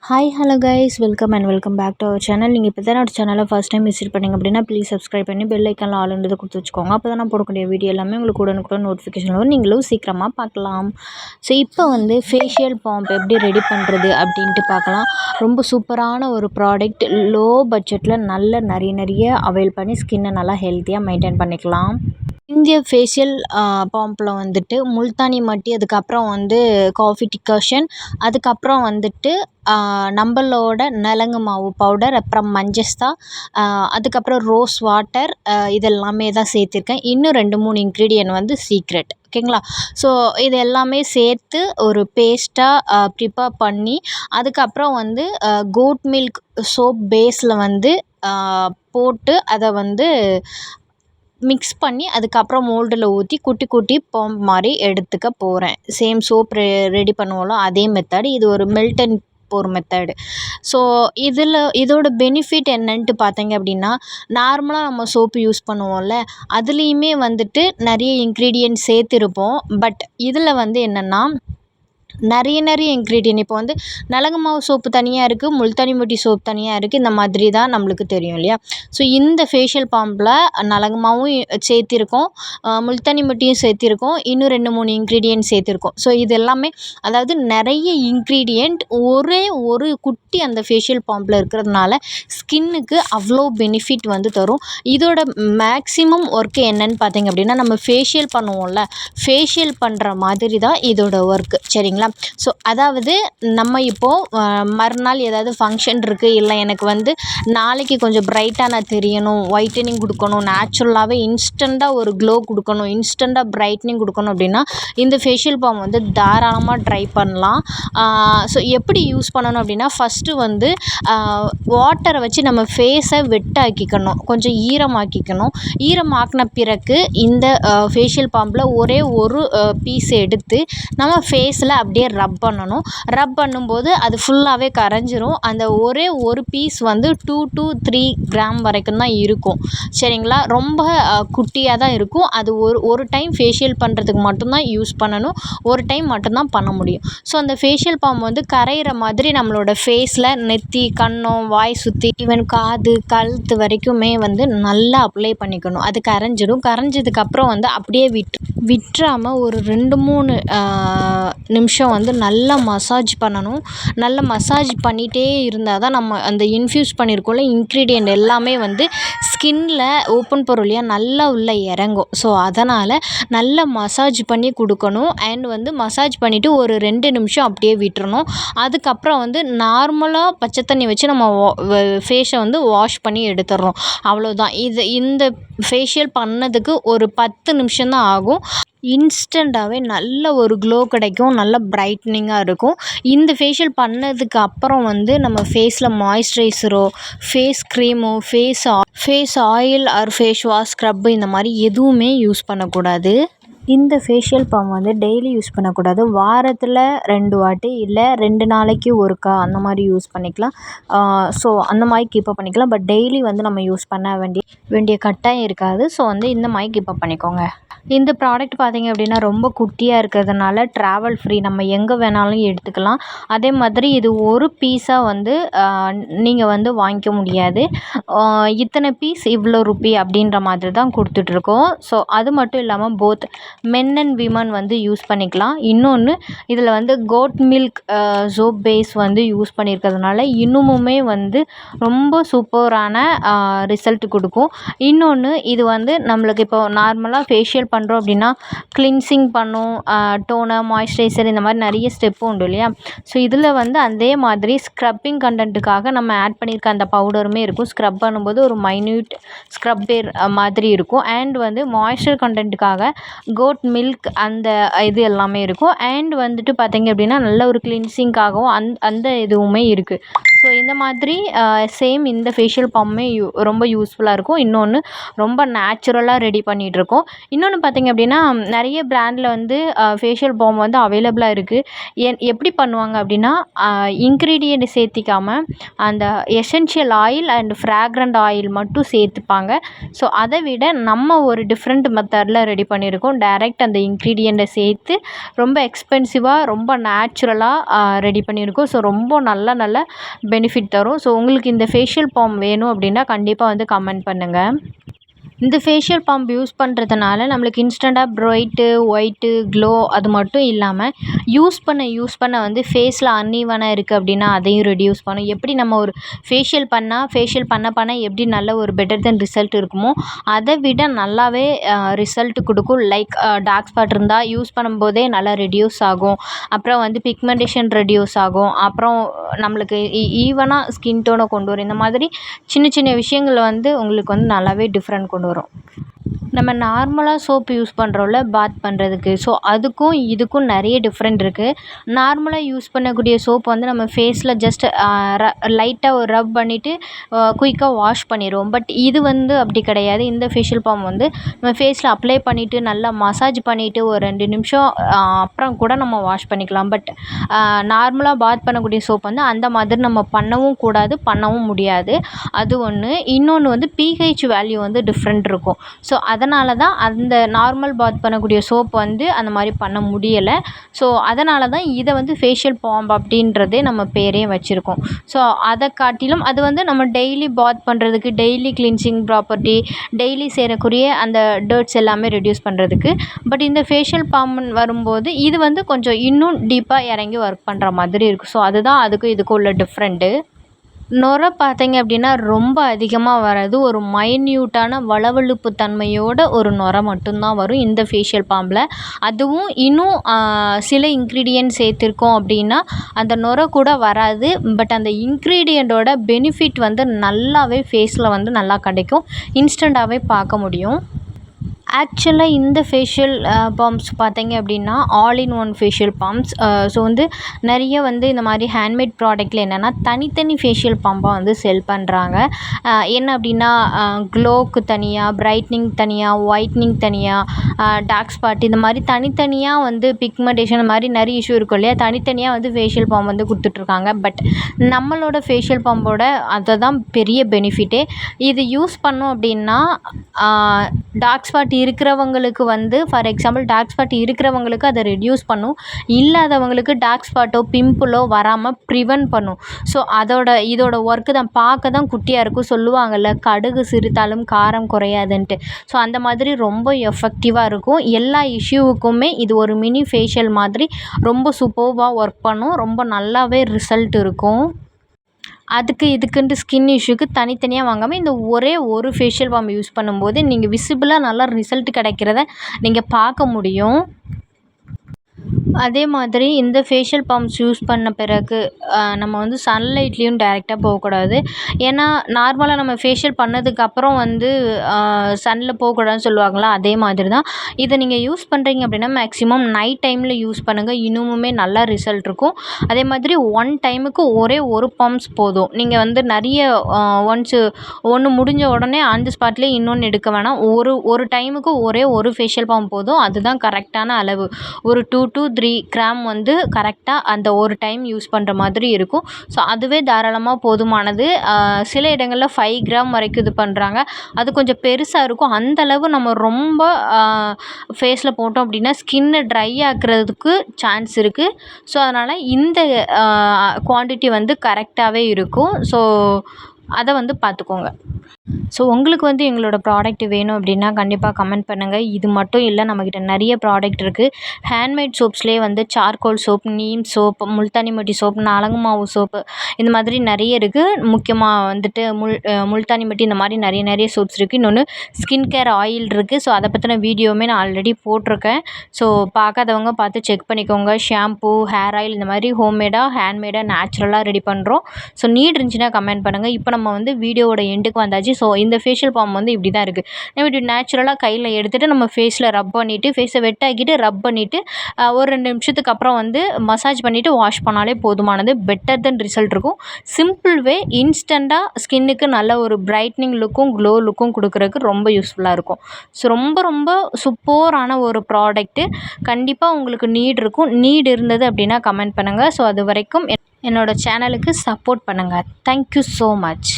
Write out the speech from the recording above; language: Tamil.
Hi hello guys welcome and welcome back to our channel. நீங்கள் இப்போ தான் என்னோட சேனலை ஃபஸ்ட் டைம் விசிட் பண்ணிங்க அப்படின்னா ப்ளீஸ் சப்ஸ்கிரைப் பண்ணி பெல் ஐக்கானில் ஆல்ன்றதை கொடுத்து வச்சுக்கோங்க. அப்போ தான் நான் போடக்கூடிய வீடியோ எல்லாமே உங்களுக்கு உடனுக்குடன் நோட்டிஃபிகேஷன் வரும், நீங்களும் சீக்கிரமாக பார்க்கலாம். ஸோ இப்போ வந்து ஃபேஷியல் பாம்ப் எப்படி ரெடி பண்ணுறது அப்படின்ட்டு பார்க்கலாம். ரொம்ப சூப்பரான ஒரு ப்ராடக்ட், லோ பட்ஜெட்டில் நிறைய அவைல் பண்ணி ஸ்கின்னை நல்லா ஹெல்த்தியாக மெயின்டைன் பண்ணிக்கலாம். இந்திய ஃபேஷியல் பாம்பில் வந்துட்டு முல்தானி மட்டி, அதுக்கப்புறம் வந்து காஃபி டிகாஷன், அதுக்கப்புறம் வந்துட்டு நம்மளோட நலங்கு மாவு பவுடர், அப்புறம் மஞ்சஸ்தா, அதுக்கப்புறம் ரோஸ் வாட்டர், இதெல்லாமே தான் சேர்த்திருக்கேன். இன்னும் 2-3 இன்க்ரீடியன்ட் வந்து சீக்ரெட். ஓகேங்களா? ஸோ இது எல்லாமே சேர்த்து ஒரு பேஸ்ட்டாக ப்ரிப்பேர் பண்ணி, அதுக்கப்புறம் வந்து கோட் மில்க் சோப் பேஸில் வந்து போட்டு அதை வந்து மிக்ஸ் பண்ணி அதுக்கப்புறம் மோல்டில் ஊற்றி குட்டி குட்டி பாம்ப் மாதிரி எடுத்துக்க போகிறேன். சேம் சோப் ரெடி பண்ணுவோம்ல, அதே மெத்தட். இது ஒரு melt and pour method. So இதோட பெனிஃபிட் என்னன்ட்டு பார்த்தீங்க அப்படின்னா, நார்மலாக நம்ம சோப்பு யூஸ் பண்ணுவோம்ல, அதுலேயுமே வந்துட்டு நிறைய இன்க்ரீடியன்ட் சேர்த்துருப்போம். பட் இதில் வந்து என்னென்னா நிறைய இன்க்ரீடியன்ட், இப்போ வந்து நலங்கு மாவு சோப்பு தனியாக இருக்குது, முல்தானி மட்டி சோப் தனியாக இருக்குது. இந்த மாதிரி தான் நம்மளுக்கு தெரியும் இல்லையா? ஸோ இந்த ஃபேஷியல் பாம்பில் நலங்கு மாவும் சேர்த்திருக்கோம், முல்தானி மட்டியும் சேர்த்திருக்கோம், இன்னும் 2-3 இன்க்ரீடியன்ட் சேர்த்திருக்கோம். ஸோ இது எல்லாமே, அதாவது நிறைய இன்க்ரீடியன்ட் ஒரே ஒரு குட்டி அந்த ஃபேஷியல் பாம்பில் இருக்கிறதுனால ஸ்கின்னுக்கு அவ்வளோ பெனிஃபிட் வந்து தரும். இதோட மேக்ஸிமம் ஒர்க்கு என்னன்னு பார்த்தீங்க அப்படின்னா, நம்ம ஃபேஷியல் பண்ணுவோம்ல, ஃபேஷியல் பண்ணுற மாதிரி தான் இதோட ஒர்க்கு. சரிங்களா? ஸோ அதாவது நம்ம இப்போது மறுநாள் ஏதாவது ஃபங்க்ஷன் இருக்குது, இல்லை எனக்கு வந்து நாளைக்கு கொஞ்சம் பிரைட்டாக நான் தெரியணும், ஒயிட்டனிங் கொடுக்கணும், நேச்சுரலாகவே இன்ஸ்டண்ட்டாக ஒரு க்ளோ கொடுக்கணும், இன்ஸ்டண்ட்டாக பிரைட்னிங் கொடுக்கணும் அப்படின்னா இந்த ஃபேஷியல் பாம் வந்து தாராளமாக ட்ரை பண்ணலாம். ஸோ எப்படி யூஸ் பண்ணணும் அப்படின்னா, ஃபஸ்ட்டு வந்து வாட்டரை வச்சு நம்ம ஃபேஸை வெட்டாக்கிக்கணும், கொஞ்சம் ஈரமாக்கிக்கணும். ஈரமாக்கின பிறகு இந்த ஃபேஷியல் பாம்பில் ஒரே ஒரு பீஸ் எடுத்து நம்ம ஃபேஸில் அப்படியே ரப் பண்ணணும். ரப் பண்ணும்போது அது ஃபுல்லாகவே கரைஞ்சிரும். அந்த ஒரே ஒரு பீஸ் வந்து 2 to 3 கிராம் வரைக்கும் தான் இருக்கும். சரிங்களா? ரொம்ப குட்டியாக தான் இருக்கும். அது ஒரு டைம் ஃபேஷியல் பண்ணுறதுக்கு மட்டும்தான் யூஸ் பண்ணணும், ஒரு டைம் மட்டும்தான் பண்ண முடியும். ஸோ அந்த ஃபேஷியல் பாம் வந்து கரையிற மாதிரி நம்மளோட ஃபேஸில் நெத்தி, கன்னம், வாய் சுற்றி, ஈவன் காது, கழுத்து வரைக்குமே வந்து நல்லா அப்ளை பண்ணிக்கணும். அது கரைஞ்சிடும். கரைஞ்சதுக்கப்புறம் வந்து அப்படியே விட்டுறாமல் ஒரு 2-3 நிமிஷம் வந்து நல்லா மசாஜ் பண்ணணும். நல்லா மசாஜ் பண்ணிகிட்டே இருந்தால் தான் நம்ம அந்த இன்ஃப்யூஸ் பண்ணியிருக்கோம்ல இன்க்ரீடியன்ட் எல்லாமே வந்து ஸ்கின்னில் ஓப்பன் பொருளியாக நல்லா உள்ளே இறங்கும். ஸோ அதனால் நல்லா மசாஜ் பண்ணி கொடுக்கணும். அண்ட் வந்து மசாஜ் பண்ணிவிட்டு ஒரு 2 நிமிஷம் அப்படியே விட்டுறணும். அதுக்கப்புறம் வந்து நார்மலாக பச்சை தண்ணி வச்சு நம்ம ஃபேஸை வந்து வாஷ் பண்ணி எடுத்துடுறோம். அவ்வளோதான். இந்த ஃபேஷியல் பண்ணதுக்கு ஒரு 10 நிமிஷம் தான் ஆகும். இன்ஸ்டண்ட்டாகவே நல்ல ஒரு க்ளோ கிடைக்கும், நல்ல பிரைட்னிங்காக இருக்கும். இந்த ஃபேஷியல் பண்ணதுக்கு அப்புறம் வந்து நம்ம ஃபேஸில் மாய்ஸ்சரைசரோ, ஃபேஸ் க்ரீமோ, face oil or face wash, scrub இந்த மாதிரி எதுவுமே யூஸ் பண்ணக்கூடாது. இந்த ஃபேஷியல் பாம் வந்து டெய்லி யூஸ் பண்ணக்கூடாது. வாரத்தில் 2 வாட்டி, இல்லை 2 நாளைக்கு ஒருக்கா அந்த மாதிரி யூஸ் பண்ணிக்கலாம். ஸோ அந்த மாதிரி கீப்பப் பண்ணிக்கலாம். பட் டெய்லி வந்து நம்ம யூஸ் பண்ண வேண்டிய கட்டாயம் இருக்காது. ஸோ வந்து இந்த மாதிரி கீப்பப் பண்ணிக்கோங்க. இந்த ப்ராடக்ட் பார்த்திங்க அப்படின்னா ரொம்ப குட்டியாக இருக்கிறதுனால ட்ராவல் ஃப்ரீ, நம்ம எங்கே வேணாலும் எடுத்துக்கலாம். அதே மாதிரி இது ஒரு பீஸாக வந்து நீங்கள் வந்து வாங்கிக்க முடியாது. இத்தனை பீஸ் இவ்வளோ ரூபி அப்படின்ற மாதிரி தான் கொடுத்துட்ருக்கோம். ஸோ அது மட்டும் இல்லாமல் போத் மென் அண்ட் விமன் வந்து யூஸ் பண்ணிக்கலாம். இன்னொன்று, இதில் வந்து கோட் மில்க் சோப் பேஸ் வந்து யூஸ் பண்ணியிருக்கிறதுனால இன்னுமுமே வந்து ரொம்ப சூப்பரான ரிசல்ட் கொடுக்கும். இன்னொன்று, இது வந்து நம்மளுக்கு இப்போ நார்மலாக ஃபேஷியல் பண்ணுறோம் அப்படின்னா கிளின்சிங் பண்ணும், டோனர், மாய்ஸ்சரைசர், இந்த மாதிரி நிறைய ஸ்டெப்பு உண்டு இல்லையா? ஸோ இதில் வந்து அதே மாதிரி ஸ்க்ரப்பிங் கண்டென்ட்டுக்காக நம்ம ஆட் பண்ணியிருக்க அந்த பவுடருமே இருக்கும். ஸ்க்ரப் பண்ணும்போது ஒரு மைன்யூட் ஸ்க்ரப் மாதிரி இருக்கும். அண்ட் வந்து மாய்ஸ்சர் கண்டென்ட்டுக்காக கோட் மில்க் அந்த இது எல்லாமே இருக்கும். அண்ட் வந்துட்டு பார்த்திங்க அப்படின்னா நல்ல ஒரு கிளின்சிங்காகவும் அந்த இதுவுமே இருக்குது. ஸோ இந்த மாதிரி சேம் இந்த ஃபேஷியல் பாம்புமே ரொம்ப யூஸ்ஃபுல்லாக இருக்கும். இன்னொன்று ரொம்ப நேச்சுரலாக ரெடி பண்ணிகிட்ருக்கோம். இன்னொன்று பார்த்திங்க அப்படின்னா நிறைய பிராண்டில் வந்து ஃபேஷியல் பாம் வந்து அவைலபிளாக இருக்குது. எப்படி பண்ணுவாங்க அப்படின்னா இன்க்ரீடியண்ட் சேர்த்திக்காமல் அந்த essential oil and fragrant oil மட்டும் சேர்த்துப்பாங்க. ஸோ அதை விட நம்ம ஒரு டிஃப்ரெண்ட் மெத்தடில் ரெடி பண்ணியிருக்கோம். டைரெக்ட் அந்த இன்க்ரீடியண்ட்டை சேர்த்து ரொம்ப எக்ஸ்பென்சிவாக ரொம்ப நேச்சுரலாக ரெடி பண்ணியிருக்கோம். ஸோ ரொம்ப நல்ல பெனிஃபிட் தரும். ஸோ உங்களுக்கு இந்த ஃபேஷியல் பாம் வேணும் அப்படின்னா கண்டிப்பாக வந்து கமெண்ட் பண்ணுங்கள். இந்த ஃபேஷியல் பாம்ப் யூஸ் பண்ணுறதுனால நம்மளுக்கு இன்ஸ்டண்ட்டாக ப்ரைட்டு ஒயிட்டு க்ளோ அது மட்டும் இல்லாமல் யூஸ் பண்ண வந்து ஃபேஸில் அன்ஈவனாக இருக்குது அப்படின்னா அதையும் ரெடியூஸ் பண்ணும். எப்படி நம்ம ஒரு ஃபேஷியல் பண்ண எப்படி நல்ல ஒரு பெட்டர் தென் ரிசல்ட் இருக்குமோ அதை விட நல்லாவே ரிசல்ட் கொடுக்கும். லைக் டார்க் ஸ்பாட் இருந்தால் யூஸ் பண்ணும்போதே நல்லா ரெடியூஸ் ஆகும். அப்புறம் வந்து பிக்மெண்டேஷன் ரெடியூஸ் ஆகும். அப்புறம் நம்மளுக்கு ஈவனாக ஸ்கின் டோனை கொண்டு வரும். இந்த மாதிரி சின்ன விஷயங்கள் வந்து உங்களுக்கு வந்து நல்லாவே டிஃப்ரெண்ட் கொண்டு வரும். நம்ம நார்மலாக சோப்பு யூஸ் பண்ணுறோம்ல பாத் பண்ணுறதுக்கு, ஸோ அதுக்கும் இதுக்கும் நிறைய டிஃப்ரெண்ட் இருக்குது. நார்மலாக யூஸ் பண்ணக்கூடிய சோப்பு வந்து நம்ம ஃபேஸில் ஜஸ்ட் லைட்டாக ஒரு ரப் பண்ணிவிட்டு குயிக்காக வாஷ் பண்ணிடுவோம். பட் இது வந்து அப்படி கிடையாது. இந்த ஃபேஷியல் பாம் வந்து நம்ம ஃபேஸில் அப்ளை பண்ணிவிட்டு நல்லா மசாஜ் பண்ணிவிட்டு ஒரு 2 நிமிஷம் அப்புறம் கூட நம்ம வாஷ் பண்ணிக்கலாம். பட் நார்மலாக பாத் பண்ணக்கூடிய சோப் வந்து அந்த மாதிரி நம்ம பண்ணவும் கூடாது, பண்ணவும் முடியாது. அது ஒன்று. இன்னொன்று வந்து pH வேல்யூ வந்து டிஃப்ரெண்ட் இருக்கும். ஸோ அதனால தான் அந்த நார்மல் பாத் பண்ணக்கூடிய சோப் வந்து அந்த மாதிரி பண்ண முடியலை. ஸோ அதனால தான் இதை வந்து ஃபேஷியல் பாம்ப் அப்படின்றதே நம்ம பேரே வச்சுருக்கோம். ஸோ அதை காட்டிலும் அது வந்து நம்ம டெய்லி பாத் பண்ணுறதுக்கு, டெய்லி கிளீன்சிங் ப்ராப்பர்ட்டி, டெய்லி சேரக்கூடிய அந்த டர்ட்ஸ் எல்லாமே ரெடியூஸ் பண்ணுறதுக்கு. பட் இந்த ஃபேஷியல் பாம்ப்னு வரும்போது இது வந்து கொஞ்சம் இன்னும் டீப்பாக இறங்கி ஒர்க் பண்ணுற மாதிரி இருக்கும். ஸோ அதுதான் அதுக்கும் இதுக்கும் உள்ள டிஃப்ரெண்ட்டு. நுரை பார்த்தீங்க அப்படின்னா ரொம்ப அதிகமாக வராது. ஒரு மைன்யூட்டான வழவழுப்பு தன்மையோட ஒரு நுரை மட்டும்தான் வரும் இந்த ஃபேஷியல் பாம்பில். அதுவும் இன்னும் சில இன்க்ரீடியன்ட் சேர்த்துருக்கோம் அப்படின்னா அந்த நுரை கூட வராது. பட் அந்த இன்க்ரீடியண்ட்டோட பெனிஃபிட் வந்து நல்லாவே ஃபேஸில் வந்து நல்லா கிடைக்கும். இன்ஸ்டண்ட்டாகவே பார்க்க முடியும். ஆக்சுவலாக இந்த ஃபேஷியல் பாம்ப்ஸ் பார்த்தீங்க அப்படின்னா all in one facial bombs. So வந்து நிறைய வந்து இந்த மாதிரி ஹேண்ட்மேட் ப்ராடக்ட்டில் என்னென்னா தனித்தனி ஃபேஷியல் பாம்பாக வந்து செல் பண்ணுறாங்க. என்ன அப்படின்னா க்ளோவுக்கு தனியாக, பிரைட்னிங் தனியாக, ஒயிட்னிங் தனியாக, டார்க் ஸ்பாட் இந்த மாதிரி தனித்தனியாக வந்து பிக்மெண்டேஷன் இந்த மாதிரி நிறைய இஷ்யூ இருக்கும் இல்லையா, தனித்தனியாக வந்து ஃபேஷியல் பாம்ப் வந்து கொடுத்துட்ருக்காங்க. பட் நம்மளோட ஃபேஷியல் பாம்போட அதை தான் பெரிய பெனிஃபிட்டே. இது யூஸ் பண்ணோம் அப்படின்னா டார்க் ஸ்பாட் இருக்கிறவங்களுக்கு வந்து ஃபார் எக்ஸாம்பிள் டார்க் ஸ்பாட் இருக்கிறவங்களுக்கு அதை ரெடியூஸ் பண்ணும். இல்லாதவங்களுக்கு டார்க் ஸ்பாட்டோ பிம்பிளோ வராமல் ப்ரிவென்ட் பண்ணும். ஸோ இதோட ஒர்க்கு தான். பார்க்க தான் குட்டியாக இருக்கும், சொல்லுவாங்கள்ல கடுகு சிரித்தாலும் காரம் குறையாதுன்ட்டு. ஸோ அந்த மாதிரி ரொம்ப எஃபெக்டிவாக இருக்கும். எல்லா இஷ்யூவுக்குமே இது ஒரு மினி ஃபேஷியல் மாதிரி ரொம்ப சூப்பர்வாக ஒர்க் பண்ணும். ரொம்ப நல்லாவே ரிசல்ட் இருக்கும். இதுக்குன்ட்டு ஸ்கின் இஷ்யூக்கு தனித்தனியாக வாங்காமல் இந்த ஒரே ஒரு ஃபேஷியல் பாம் யூஸ் பண்ணும்போது நீங்கள் விசிபிளாக நல்லா ரிசல்ட் கிடைக்கிறத நீங்கள் பார்க்க முடியும். அதே மாதிரி இந்த ஃபேஷியல் பாம்ப்ஸ் யூஸ் பண்ண பிறகு நம்ம வந்து சன்லைட்லேயும் டைரெக்டாக போகக்கூடாது. ஏன்னா நார்மலாக நம்ம ஃபேஷியல் பண்ணதுக்கப்புறம் வந்து சன்னில் போகக்கூடாதுன்னு சொல்லுவாங்களா, அதே மாதிரி தான் இதை நீங்கள் யூஸ் பண்ணுறீங்க அப்படின்னா மேக்ஸிமம் நைட் டைமில் யூஸ் பண்ணுங்கள். இன்னுமுமே நல்லா ரிசல்ட் இருக்கும். அதே மாதிரி ஒன் டைமுக்கு ஒரே ஒரு பம்ப்ஸ் போதும். நீங்கள் வந்து நிறைய ஒன்று முடிஞ்ச உடனே அந்த ஸ்பாட்லேயே இன்னொன்று எடுக்க வேணாம். ஒரு டைமுக்கு ஒரே ஒரு ஃபேஷியல் பாம்ப் போதும். அதுதான் கரெக்டான அளவு. ஒரு 2 to 3 கிராம் வந்து கரெக்டாக அந்த ஒரு டைம் யூஸ் பண்ணுற மாதிரி இருக்கும். ஸோ அதுவே தாராளமாக போதுமானது. சில இடங்களில் 5 கிராம் வரைக்கும் இது பண்ணுறாங்க. அது கொஞ்சம் பெருசாக இருக்கும். அந்தளவு நம்ம ரொம்ப ஃபேஸில் போட்டோம் அப்படின்னா ஸ்கின்னை ட்ரை ஆக்குறதுக்கு சான்ஸ் இருக்குது. ஸோ அதனால் இந்த குவான்டிட்டி வந்து கரெக்டாகவே இருக்கும். ஸோ அதை வந்து பார்த்துக்கோங்க. ஸோ உங்களுக்கு வந்து எங்களோட ப்ராடக்ட் வேணும் அப்படின்னா கண்டிப்பாக கமெண்ட் பண்ணுங்கள். இது மட்டும் இல்லை, நம்மக்கிட்ட நிறைய ப்ராடக்ட் இருக்குது. ஹேண்ட்மேட் சோப்ஸ்லேயே வந்து charcoal soap, neem soap, Multani மட்டி சோப், நலங்கு மாவு சோப்பு இந்த மாதிரி நிறைய இருக்குது. முக்கியமாக வந்துட்டு முல்தானி மட்டி இந்த மாதிரி நிறைய சோப்ஸ் இருக்குது. இன்னொன்று ஸ்கின் கேர் ஆயில் இருக்குது. ஸோ அதை பற்றின வீடியோவுமே நான் ஆல்ரெடி போட்டிருக்கேன். ஸோ பார்க்காதவங்க பார்த்து செக் பண்ணிக்கோங்க. ஷாம்பூ, ஹேர் ஆயில் இந்த மாதிரி ஹோம்மேடாக, ஹேண்ட்மேடாக, நேச்சுரலாக ரெடி பண்ணுறோம். ஸோ நீட் இருந்துச்சுன்னா கமெண்ட் பண்ணுங்கள். இப்போ நம்ம வந்து வீடியோவோட எண்டுக்கு வந்தாச்சு. ஸோ இந்த ஃபேஷியல் ஃபார்ம் வந்து இப்படி தான் இருக்குது. நம்ம இப்படி நேச்சுரலாக கையில் எடுத்துகிட்டு நம்ம ஃபேஸில் ரப் பண்ணிவிட்டு ஃபேஸை வெட்டாக்கிட்டு ரப் பண்ணிவிட்டு ஒரு 2 நிமிஷத்துக்கு அப்புறம் வந்து மசாஜ் பண்ணிவிட்டு வாஷ் பண்ணாலே போதுமானது. பெட்டர் தென் ரிசல்ட் இருக்கும். சிம்பிள் வே, இன்ஸ்டண்ட்டாக ஸ்கின்னுக்கு நல்ல ஒரு பிரைட்னிங் லுக்கும் க்ளோ லுக்கும் கொடுக்குறதுக்கு ரொம்ப யூஸ்ஃபுல்லாக இருக்கும். ஸோ ரொம்ப ரொம்ப சூப்பரான ஒரு ப்ராடக்ட்டு. கண்டிப்பாக உங்களுக்கு நீட் இருக்கும். நீட் இருந்தது அப்படின்னா கமெண்ட் பண்ணுங்கள். ஸோ அது வரைக்கும் என்னோடய சேனலுக்கு சப்போர்ட் பண்ணுங்கள். Thank you so much.